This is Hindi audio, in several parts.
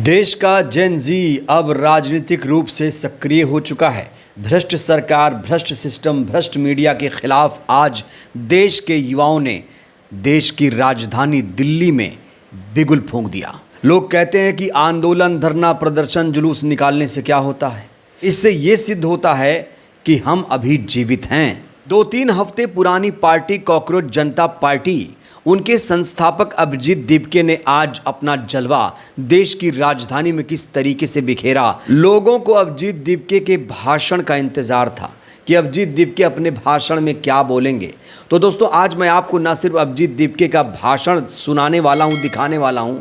देश का जेन जी अब राजनीतिक रूप से सक्रिय हो चुका है। भ्रष्ट सरकार, भ्रष्ट सिस्टम, भ्रष्ट मीडिया के खिलाफ आज देश के युवाओं ने देश की राजधानी दिल्ली में बिगुल फूंक दिया। लोग कहते हैं कि आंदोलन, धरना, प्रदर्शन, जुलूस निकालने से क्या होता है। इससे ये सिद्ध होता है कि हम अभी जीवित हैं। 2-3 हफ्ते पुरानी पार्टी कॉकरोच जनता पार्टी, उनके संस्थापक अभिजीत दीपके ने आज अपना जलवा देश की राजधानी में किस तरीके से बिखेरा। लोगों को अभिजीत दीपके के भाषण का इंतजार था कि अभिजीत दीपके अपने भाषण में क्या बोलेंगे। तो दोस्तों, आज मैं आपको न सिर्फ अभिजीत दीपके का भाषण सुनाने वाला हूं, दिखाने वाला हूं,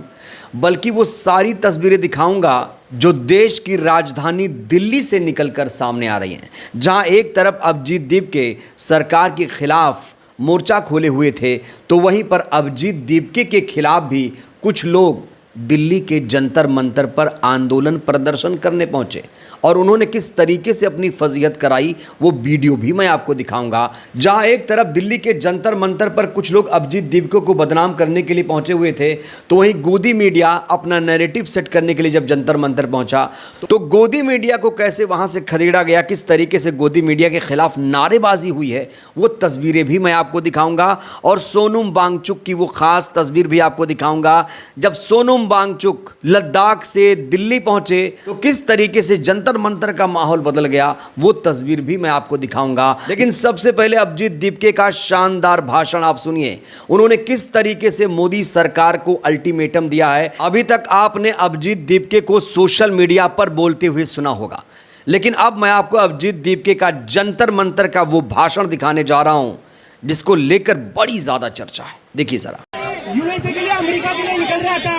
बल्कि वो सारी तस्वीरें दिखाऊंगा जो देश की राजधानी दिल्ली से निकलकर सामने आ रही हैं, जहां एक तरफ अभिजीत दीपके सरकार के खिलाफ मोर्चा खोले हुए थे, तो वहीं पर अभिजीत दीपके के खिलाफ भी कुछ लोग दिल्ली के जंतर मंतर पर आंदोलन प्रदर्शन करने पहुंचे और उन्होंने किस तरीके से अपनी फजीहत कराई वो वीडियो भी मैं आपको दिखाऊंगा। जहां एक तरफ दिल्ली के जंतर मंतर पर कुछ लोग अभिजीत दीपके को बदनाम करने के लिए पहुंचे हुए थे, तो वहीं गोदी मीडिया अपना नैरेटिव सेट करने के लिए जब जंतर मंतर पहुंचा तो गोदी मीडिया को कैसे वहां से खदेड़ा गया, किस तरीके से गोदी मीडिया के खिलाफ नारेबाजी हुई है, वो तस्वीरें भी मैं आपको दिखाऊंगा। और सोनम वांगचुक की वो खास तस्वीर भी आपको दिखाऊंगा। जब सोनम वांगचुक लद्दाख से दिल्ली पहुंचे तो किस तरीके से जंतर मंतर का माहौल बदल गया, वो तस्वीर भी मैं आपको दिखाऊंगा। लेकिन सबसे पहले अभिजीत दीपके का शानदार भाषण आप सुनिए। उन्होंने किस तरीके से मोदी सरकार को अल्टीमेटम दिया है। अभी तक आपने अभिजीत दीपके को सोशल मीडिया पर बोलते हुए सुना होगा, लेकिन अब मैं आपको अभिजीत दीपके का जंतर मंतर का वो भाषण दिखाने जा रहा हूं जिसको लेकर बड़ी ज्यादा चर्चा है। देखिए जरा। यूएसए के लिए, अमेरिका के लिए निकल रहा था,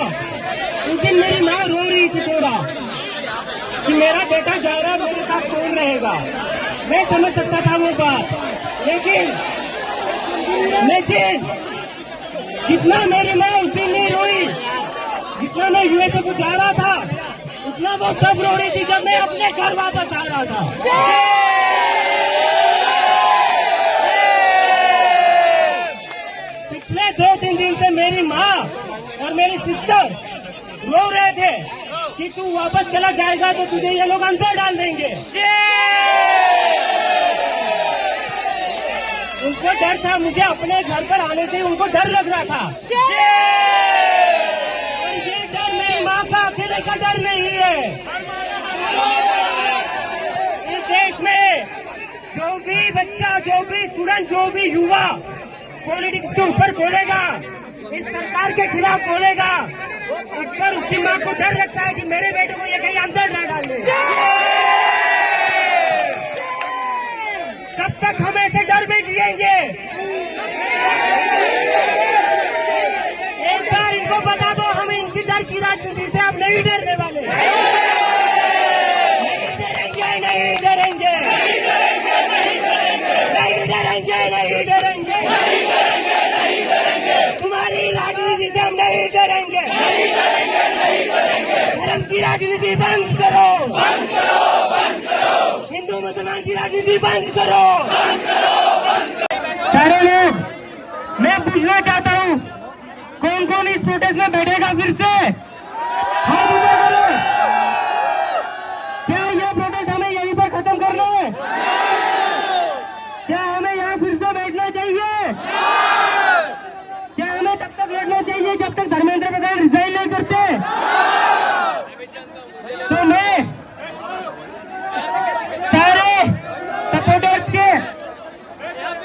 उस दिन मेरी माँ रो रही थी थोड़ा कि मेरा बेटा जा रहा है, मेरे साथ कौन रहेगा। मैं समझ सकता था वो बात, लेकिन जितना मेरी माँ उस दिन नहीं रोई, जितना मैं यूएसए को जा रहा था, उतना वो तब रो रही थी जब मैं अपने घर वापस आ रहा था। पिछले 2-3 दिन से मेरी माँ और मेरी सिस्टर रो रहे थे कि तू वापस चला जाएगा तो तुझे ये लोग अंदर डाल देंगे। उनको डर था, मुझे अपने घर पर आने से उनको डर लग रहा था। और ये डर मेरी माँ का अकेले का डर नहीं है। इस देश में जो भी बच्चा, जो भी स्टूडेंट, जो भी युवा पॉलिटिक्स के ऊपर बोलेगा, इस सरकार के खिलाफ बोलेगा, उस पर उसकी माँ को डर लगता है कि मेरे बेटे को ये कहीं अंदर ना डाल दे। कब तक हम ऐसे डर में जिएंगे? एक बार इनको बता दो, हम इनकी डर की राजनीति से अब नहीं डरने वाले। नहीं डरेंगे, नहीं डरेंगे, नहीं डरेंगे, नहीं डरेंगे, नहीं डरेंगे। तुम्हारी राजनीति से हम नहीं डरेंगे, नहीं डरेंगे, नहीं डरेंगे। धर्म की राजनीति बंद करो, बंद करो, बंद करो। हिंदू मुसलमान की राजनीति बंद करो, बंद करो, बंद करो। सारे लोग, मैं पूछना चाहता हूँ, कौन कौन इस प्रोटेस्ट में बैठेगा फिर से? हाथ ऊपर करो। क्या यह प्रोटेस्ट हमें यहीं पर खत्म करना है? क्या हमें यहाँ फिर से बैठना चाहिए? क्या हमें तब तक लड़ना चाहिए जब तक धर्मेंद्र प्रधान रिजाइन नहीं करते? तो मैं सारे सपोर्टर्स के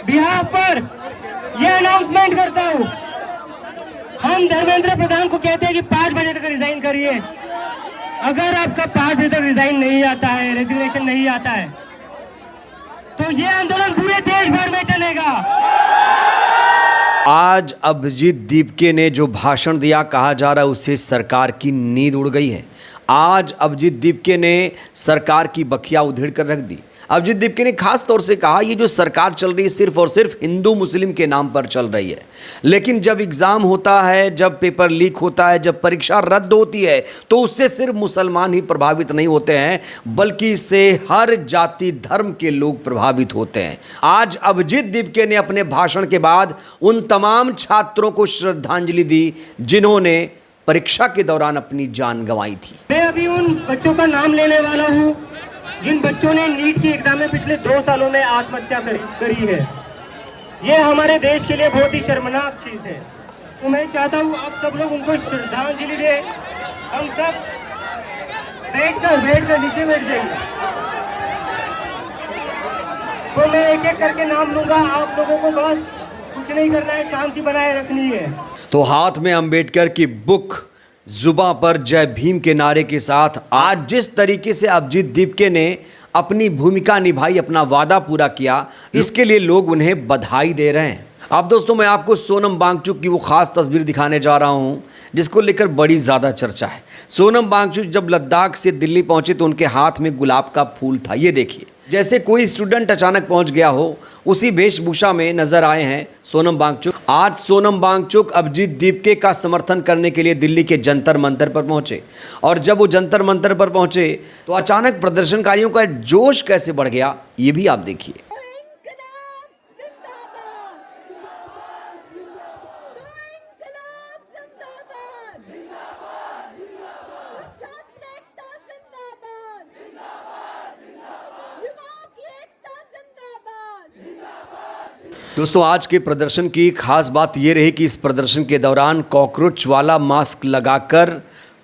बिहाफ पर यह अनाउंसमेंट करता हूँ, हम धर्मेंद्र प्रधान को कहते हैं कि 5 बजे तक रिजाइन करिए। अगर आपका 5 बजे तक रिजाइन नहीं आता है, रेजिग्नेशन नहीं आता है, तो ये आंदोलन पूरे देश भर में चलेगा। आज अभिजीत दीपके ने जो भाषण दिया, कहा जा रहा है उससे सरकार की नींद उड़ गई है। आज अभिजीत दीपके ने सरकार की बखिया उधेड़ कर रख दी। अभिजीत दीपके ने खास तौर से कहा ये जो सरकार चल रही है सिर्फ और सिर्फ हिंदू मुस्लिम के नाम पर चल रही है, लेकिन जब एग्जाम होता है, जब पेपर लीक होता है, जब परीक्षा रद्द होती है, तो उससे सिर्फ मुसलमान ही प्रभावित नहीं होते हैं, बल्कि इससे हर जाति धर्म के लोग प्रभावित होते हैं। आज अभिजीत दीपके ने अपने भाषण के बाद उन तमाम छात्रों को श्रद्धांजलि दी जिन्होंने परीक्षा के दौरान अपनी जान गंवाई थी। मैं अभी उन बच्चों का नाम लेने वाला हूं जिन बच्चों ने नीट की एग्जाम में पिछले 2 सालों में आत्महत्या करी है। ये हमारे देश के लिए बहुत ही शर्मनाक चीज है। तो मैं चाहता हूं आप सब लोग उनको श्रद्धांजलि दें। हम सब बैठ कर नीचे बैठ जाएंगे। तो मैं एक एक करके नाम लूंगा। आप लोगों को बस कुछ नहीं करना है, शांति बनाए रखनी है। तो हाथ में अंबेडकर की बुक, जुबां पर जय भीम के नारे के साथ आज जिस तरीके से अभिजीत दीपके ने अपनी भूमिका निभाई, अपना वादा पूरा किया, इसके लिए लोग उन्हें बधाई दे रहे हैं। अब दोस्तों मैं आपको सोनम वांगचुक की वो खास तस्वीर दिखाने जा रहा हूं जिसको लेकर बड़ी ज़्यादा चर्चा है। सोनम वांगचुक जब लद्दाख से दिल्ली पहुंचे तो उनके हाथ में गुलाब का फूल था। ये देखिए, जैसे कोई स्टूडेंट अचानक पहुंच गया हो, उसी वेशभूषा में नजर आए हैं सोनम वांगचुक। आज सोनम वांगचुक अभिजीत दीपके का समर्थन करने के लिए दिल्ली के जंतर मंतर पर पहुंचे। और जब वो जंतर मंतर पर पहुंचे तो अचानक प्रदर्शनकारियों का जोश कैसे बढ़ गया, ये भी आप देखिए। दोस्तों आज के प्रदर्शन की खास बात ये रही कि इस प्रदर्शन के दौरान कॉकरोच वाला मास्क लगाकर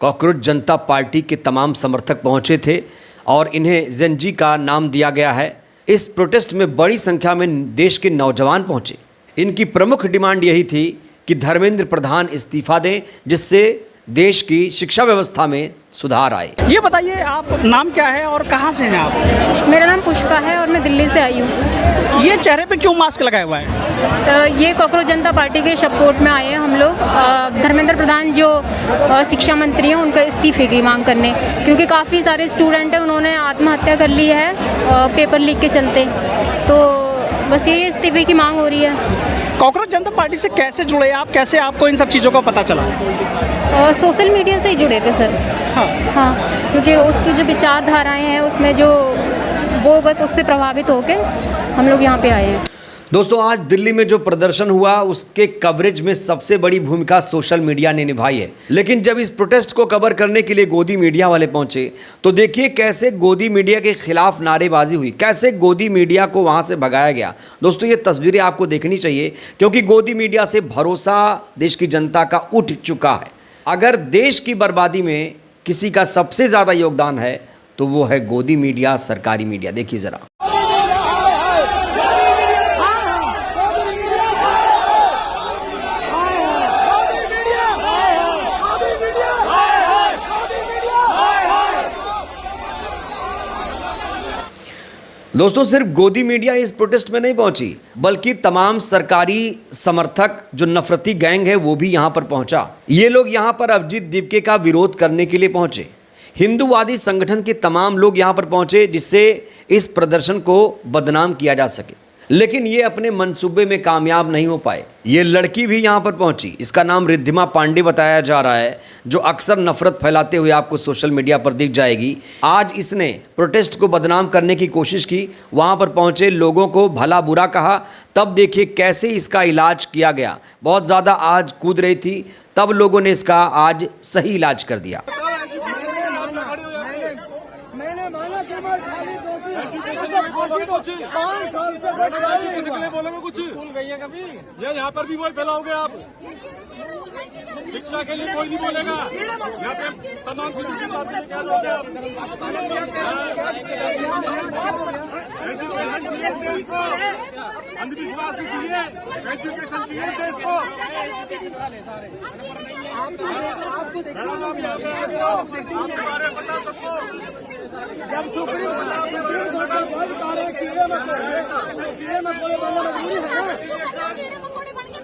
कॉकरोच जनता पार्टी के तमाम समर्थक पहुंचे थे और इन्हें जेनजी का नाम दिया गया है। इस प्रोटेस्ट में बड़ी संख्या में देश के नौजवान पहुंचे। इनकी प्रमुख डिमांड यही थी कि धर्मेंद्र प्रधान इस्तीफा दें, जिससे देश की शिक्षा व्यवस्था में सुधार आए। ये बताइए आप नाम क्या है और कहाँ से हैं आप? मेरा नाम पुष्पा है और मैं दिल्ली से आई हूँ। ये चेहरे पे क्यों मास्क लगाया हुआ है? ये कॉकरोच जनता पार्टी के सपोर्ट में आए हैं हम लोग। धर्मेंद्र प्रधान जो शिक्षा मंत्री हैं उनका इस्तीफे की मांग करने, क्योंकि काफ़ी सारे स्टूडेंट हैं उन्होंने आत्महत्या कर ली है पेपर लीक के चलते। तो बस ये इस्तीफे की मांग हो रही है। कॉकरोच जनता पार्टी से कैसे जुड़े आप? कैसे आपको इन सब चीज़ों का पता चला? सोशल मीडिया से ही जुड़े थे सर। हाँ, क्योंकि उसकी जो विचारधाराएं हैं उसमें जो वो बस उससे प्रभावित होकर हम लोग यहाँ पे आए हैं। दोस्तों आज दिल्ली में जो प्रदर्शन हुआ उसके कवरेज में सबसे बड़ी भूमिका सोशल मीडिया ने निभाई है। लेकिन जब इस प्रोटेस्ट को कवर करने के लिए गोदी मीडिया वाले पहुंचे तो देखिए कैसे गोदी मीडिया के खिलाफ नारेबाजी हुई, कैसे गोदी मीडिया को वहां से भगाया गया। दोस्तों ये तस्वीरें आपको देखनी चाहिए क्योंकि गोदी मीडिया से भरोसा देश की जनता का उठ चुका है। अगर देश की बर्बादी में किसी का सबसे ज़्यादा योगदान है तो वो है गोदी मीडिया, सरकारी मीडिया। देखिए ज़रा। दोस्तों सिर्फ गोदी मीडिया इस प्रोटेस्ट में नहीं पहुंची, बल्कि तमाम सरकारी समर्थक जो नफरती गैंग है वो भी यहां पर पहुंचा। ये लोग यहां पर अभिजीत दीपके का विरोध करने के लिए पहुंचे। हिंदूवादी संगठन के तमाम लोग यहां पर पहुंचे जिससे इस प्रदर्शन को बदनाम किया जा सके, लेकिन ये अपने मंसूबे में कामयाब नहीं हो पाए। ये लड़की भी यहाँ पर पहुँची, इसका नाम रिद्धिमा पांडे बताया जा रहा है, जो अक्सर नफरत फैलाते हुए आपको सोशल मीडिया पर दिख जाएगी। आज इसने प्रोटेस्ट को बदनाम करने की कोशिश की, वहाँ पर पहुँचे लोगों को भला बुरा कहा। तब देखिए कैसे इसका इलाज किया गया। बहुत ज़्यादा आज कूद रही थी, तब लोगों ने इसका आज सही इलाज कर दिया। बोलोगे कुछ भूल गई है कभी? ये यहाँ पर भी वही फैलाओगे आप। शिक्षा के लिए कोई नहीं बोलेगा यहाँ पे। तमाम क्या दोगे आप? अंधविश्वास भी चाहिए, एजुकेशन चाहिए देश को। मैडम आप यहाँ पे आगे हो, आपके बारे में बता सबको। जब सुप्रीम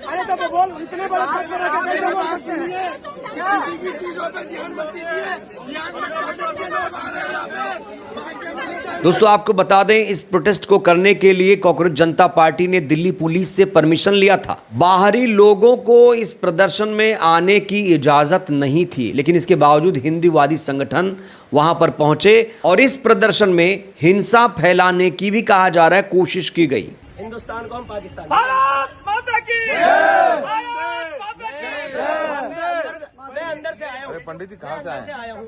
अरे तो बोल, इतने बड़े चीजों पे ध्यान मत दीजिए। दोस्तों आपको बता दें इस प्रोटेस्ट को करने के लिए कॉकरोच जनता पार्टी ने दिल्ली पुलिस से परमिशन लिया था। बाहरी लोगों को इस प्रदर्शन में आने की इजाजत नहीं थी, लेकिन इसके बावजूद हिंदूवादी संगठन वहां पर पहुंचे और इस प्रदर्शन में हिंसा फैलाने की भी कहा जा रहा है कोशिश की गई। हिंदुस्तान को हम पाकिस्तान। भारत माता की भारत माता की। मैं अंदर से आया हूँ। पंडित जी कहाँ से आए हैं? आया हूँ।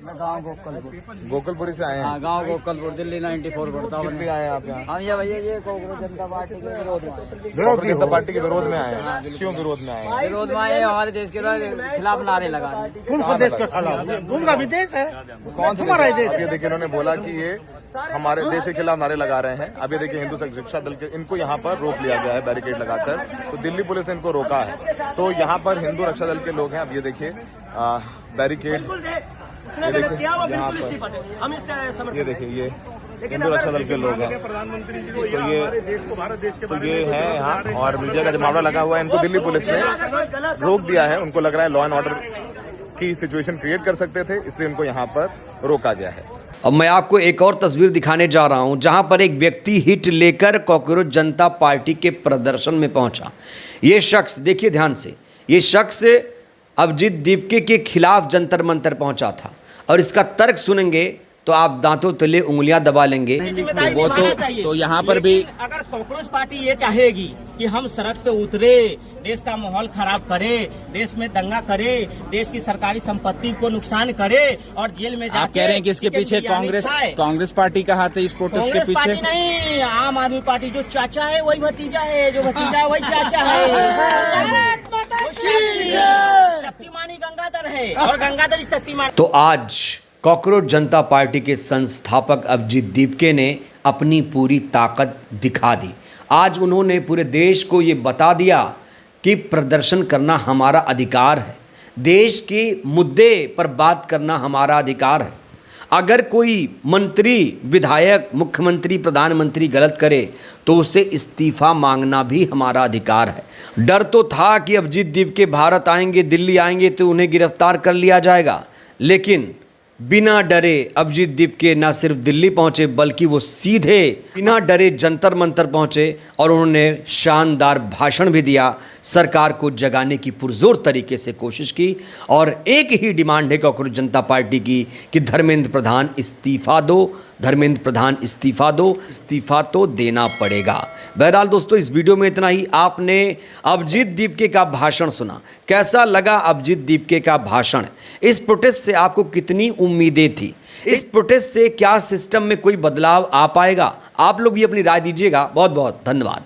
मैं गाँव गोकलपुर। गोकुलपुरी से आए हैं। हाँ, गाँव गोकलपुर, दिल्ली 94 पड़ता किस लिए आए हैं आप यहाँ? हम ये भैया ये कांग्रेस जनता पार्टी के विरोध में आए हैं। कांग्रेस जनता पार्टी के विरोद में आए हैं। क्यों विरोध में आए हैं? विरोध में आए हैं, हमारे देश के खिलाफ नारे लगाने। कौन सा देश का खिलाफ? उनका विदेश है। कौन सा देश? अब ये देखिए इन्होंने बोला कि ये हमारे देश के खिलाफ नारे लगा रहे हैं। अब ये देखिए हिंदू शिक्षा दल के इनको यहाँ पर रोक लिया गया है बैरिकेड लगाकर। तो दिल्ली पुलिस ने इनको रोका है। तो यहाँ पर हिंदू रक्षा दल के लोग हैं। अब ये देखिए बैरिकेड, उसने गलत किया, वो बिल्कुल इस्तीफा दे। हम इस समर्थन। ये देखिए ये हिंदू रक्षा दल के लोग हैं। प्रधानमंत्री जी तो ये है यहाँ और मीडिया का जमावड़ा लगा हुआ है। इनको दिल्ली पुलिस ने रोक दिया है। उनको लग रहा है लॉ एंड ऑर्डर की सिचुएशन क्रिएट कर सकते थे, इसलिए उनको यहाँ पर रोका गया है। अब मैं आपको एक और तस्वीर दिखाने जा रहा हूं जहां पर एक व्यक्ति हिट लेकर कॉकरोच जनता पार्टी के प्रदर्शन में पहुंचा। ये शख्स, देखिए ध्यान से, ये शख्स अभिजीत दीपके के खिलाफ जंतर मंतर पहुंचा था और इसका तर्क सुनेंगे तो आप दांतों तले उंगलियां दबा लेंगे। वो तो यहाँ पर भी अगर कांग्रेस पार्टी ये चाहेगी कि हम सड़क पे उतरे, देश का माहौल खराब करे, देश में दंगा करे, देश की सरकारी संपत्ति को नुकसान करे और जेल में जाके, आप कह रहे हैं कि इसके पीछे कांग्रेस पार्टी का हाथ है इस प्रोटेस्ट के पीछे? पार्टी नहीं, आम आदमी पार्टी। जो चाचा है वही भतीजा है, जो भतीजा है वही चाचा है। शक्तिमानी गंगाधर है और गंगाधर ही शक्तिमान। तो आज कॉकरोच जनता पार्टी के संस्थापक अभिजीत दीपके ने अपनी पूरी ताकत दिखा दी। आज उन्होंने पूरे देश को ये बता दिया कि प्रदर्शन करना हमारा अधिकार है, देश के मुद्दे पर बात करना हमारा अधिकार है। अगर कोई मंत्री, विधायक, मुख्यमंत्री, प्रधानमंत्री गलत करे तो उससे इस्तीफा मांगना भी हमारा अधिकार है। डर तो था कि अभिजीत दीपके भारत आएंगे, दिल्ली आएंगे तो उन्हें गिरफ्तार कर लिया जाएगा, लेकिन बिना डरे अभिजीत दीपके न सिर्फ दिल्ली पहुंचे बल्कि वो सीधे बिना डरे जंतर मंतर पहुंचे और उन्होंने शानदार भाषण भी दिया। सरकार को जगाने की पुरजोर तरीके से कोशिश की और एक ही डिमांड है कॉकरोच जनता पार्टी की कि धर्मेंद्र प्रधान इस्तीफा दो, धर्मेंद्र प्रधान इस्तीफा दो, इस्तीफा तो देना पड़ेगा। बहरहाल दोस्तों, इस वीडियो में इतना ही। आपने अभिजीत दीपके का भाषण सुना, कैसा लगा अभिजीत दीपके का भाषण? इस प्रोटेस्ट से आपको कितनी उम्मीदें थी? इस प्रोटेस्ट से क्या सिस्टम में कोई बदलाव आ पाएगा? आप लोग भी अपनी राय दीजिएगा। बहुत बहुत धन्यवाद।